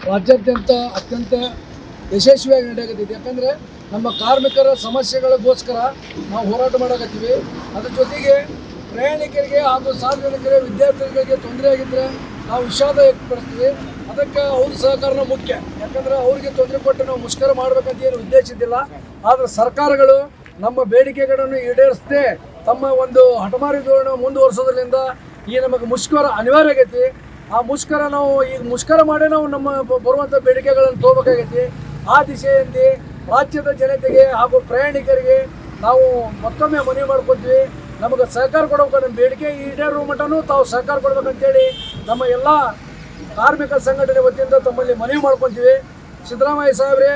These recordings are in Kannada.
ರಾಜ್ಯಾದ್ಯಂತ ಅತ್ಯಂತ ಯಶಸ್ವಿಯಾಗಿ ನಡೆಯಕತ್ತಿದೆ. ಯಾಕಂದರೆ ನಮ್ಮ ಕಾರ್ಮಿಕರ ಸಮಸ್ಯೆಗಳಿಗೋಸ್ಕರ ನಾವು ಹೋರಾಟ ಮಾಡಕತ್ತೀವಿ. ಅದ್ರ ಜೊತೆಗೆ ಪ್ರಯಾಣಿಕರಿಗೆ ಹಾಗೂ ಸಾರ್ವಜನಿಕರಿಗೆ ವಿದ್ಯಾರ್ಥಿಗಳಿಗೆ ತೊಂದರೆ ಆಗಿದ್ದರೆ ನಾವು ವಿಷಾದ ವ್ಯಕ್ತಪಡಿಸ್ತೀವಿ. ಅದಕ್ಕೆ ಅವ್ರ ಸಹಕಾರನ ಮುಖ್ಯ. ಯಾಕಂದರೆ ಅವರಿಗೆ ತೊಂದರೆ ಕೊಟ್ಟು ನಾವು ಮುಷ್ಕರ ಮಾಡಬೇಕಂತ ಏನು ಉದ್ದೇಶ ಇದ್ದಿಲ್ಲ. ಆದರೆ ಸರ್ಕಾರಗಳು ನಮ್ಮ ಬೇಡಿಕೆಗಳನ್ನು ಈಡೇರಿಸದೆ ತಮ್ಮ ಒಂದು ಹಠಮಾರಿ ಧೋರಣೆ ಮುಂದುವರಿಸೋದ್ರಿಂದ ಈ ನಮಗೆ ಮುಷ್ಕರ ಅನಿವಾರ್ಯ ಆಗೈತಿ. ಆ ಮುಷ್ಕರ ನಾವು ಈಗ ಮುಷ್ಕರ ಮಾಡಿ ನಾವು ನಮ್ಮ ಬರುವಂಥ ಬೇಡಿಕೆಗಳನ್ನು ತಗೋಬೇಕಾಗೈತಿ. ಆ ದಿಶೆಯಲ್ಲಿ ರಾಜ್ಯದ ಜನತೆಗೆ ಹಾಗೂ ಪ್ರಯಾಣಿಕರಿಗೆ ನಾವು ಮತ್ತೊಮ್ಮೆ ಮನವಿ ಮಾಡ್ಕೊತೀವಿ. ನಮಗೆ ಸಹಕಾರ ಕೊಡಬೇಕು. ನಮ್ಮ ಬೇಡಿಕೆ ಈಡೇರುವ ಮಟ್ಟನೂ ತಾವು ಸಹಕಾರ ಕೊಡ್ಬೇಕಂತೇಳಿ ನಮ್ಮ ಎಲ್ಲ ಕಾರ್ಮಿಕ ಸಂಘಟನೆ ವತಿಯಿಂದ ತಮ್ಮಲ್ಲಿ ಮನವಿ ಮಾಡ್ಕೊತೀವಿ. ಸಿದ್ದರಾಮಯ್ಯ ಸಾಹೇಬ್ರೆ,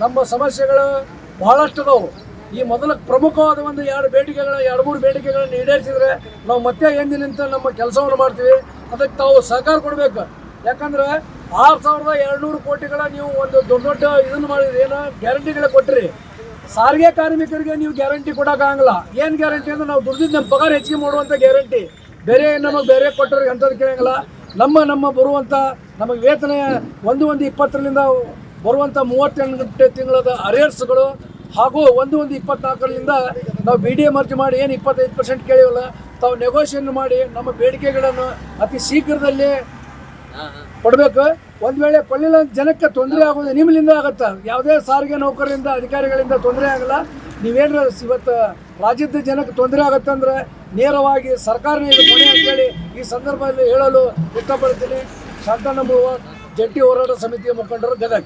ನಮ್ಮ ಸಮಸ್ಯೆಗಳು ಬಹಳಷ್ಟು ಅದಾವು. ಈ ಮೊದಲ ಪ್ರಮುಖವಾದ ಒಂದು ಎರಡು ಮೂರು ಬೇಡಿಕೆಗಳನ್ನು ಈಡೇರಿಸಿದರೆ ನಾವು ಮತ್ತೆ ಎಂದಿನಿಂದ ನಮ್ಮ ಕೆಲಸವನ್ನು ಮಾಡ್ತೀವಿ. ಅದಕ್ಕೆ ತಾವು ಸಹಕಾರ ಕೊಡಬೇಕು. ಯಾಕಂದ್ರೆ 6,200 ಕೋಟಿಗಳ ನೀವು ಒಂದು ದೊಡ್ಡ ಇದನ್ನು ಮಾಡಿದ್ರಿ, ಏನೋ ಗ್ಯಾರಂಟಿಗಳ ಕೊಟ್ಟಿರಿ. ಸಾರಿಗೆ ಕಾರ್ಮಿಕರಿಗೆ ನೀವು ಗ್ಯಾರಂಟಿ ಕೊಡೋಕ್ಕಾಗಲ್ಲ. ಏನು ಗ್ಯಾರಂಟಿ ಅಂದರೆ ನಾವು ದುಡ್ದಿದ್ದು ನಮ್ಮ ಪಗಾರ ಹೆಚ್ಚಿಗೆ ಮಾಡುವಂಥ ಗ್ಯಾರಂಟಿ. ನಮಗೆ ಬೇರೆ ಕೊಟ್ಟವ್ರಿಗೆ ಅಂಥದ್ದು ಕೇಳಂಗಿಲ್ಲ. ನಮ್ಮ ಬರುವಂಥ ನಮಗೆ ವೇತನ 1/20ರಿಂದ ಬರುವಂಥ 38 ತಿಂಗಳದ ಅರಿಯರ್ಸ್ಗಳು ಹಾಗೂ 1/24ರಿಂದ ನಾವು BDA ಮರ್ಜಿ ಮಾಡಿ ಏನು 25% ಕೇಳಿವಲ್ಲ, ತಾವು ನೆಗೋಷಿಯೇಷನ್ ಮಾಡಿ ನಮ್ಮ ಬೇಡಿಕೆಗಳನ್ನು ಅತಿ ಶೀಘ್ರದಲ್ಲಿ ಕೊಡಬೇಕು. ಒಂದು ವೇಳೆ ಕೊಡಲಿಲ್ಲ ಜನಕ್ಕೆ ತೊಂದರೆ ಆಗೋದು ನಿಮ್ಮಿಂದ ಆಗುತ್ತೆ. ಯಾವುದೇ ಸಾರಿಗೆ ನೌಕರರಿಂದ ಅಧಿಕಾರಿಗಳಿಂದ ತೊಂದರೆ ಆಗಲ್ಲ. ನೀವೇನು ಇವತ್ತು ರಾಜ್ಯದ ಜನಕ್ಕೆ ತೊಂದರೆ ಆಗುತ್ತಂದ್ರೆ ನೇರವಾಗಿ ಸರ್ಕಾರನೇ ಇದು ಕೊನೆ ಅಂತೇಳಿ ಈ ಸಂದರ್ಭದಲ್ಲಿ ಹೇಳಲು ಇಷ್ಟಪಡ್ತೀನಿ. ಶಾಂತನಂಬುವ ಜಂಟಿ ಹೋರಾಟ ಸಮಿತಿಯ ಮುಖಂಡರು, ಗದಗ.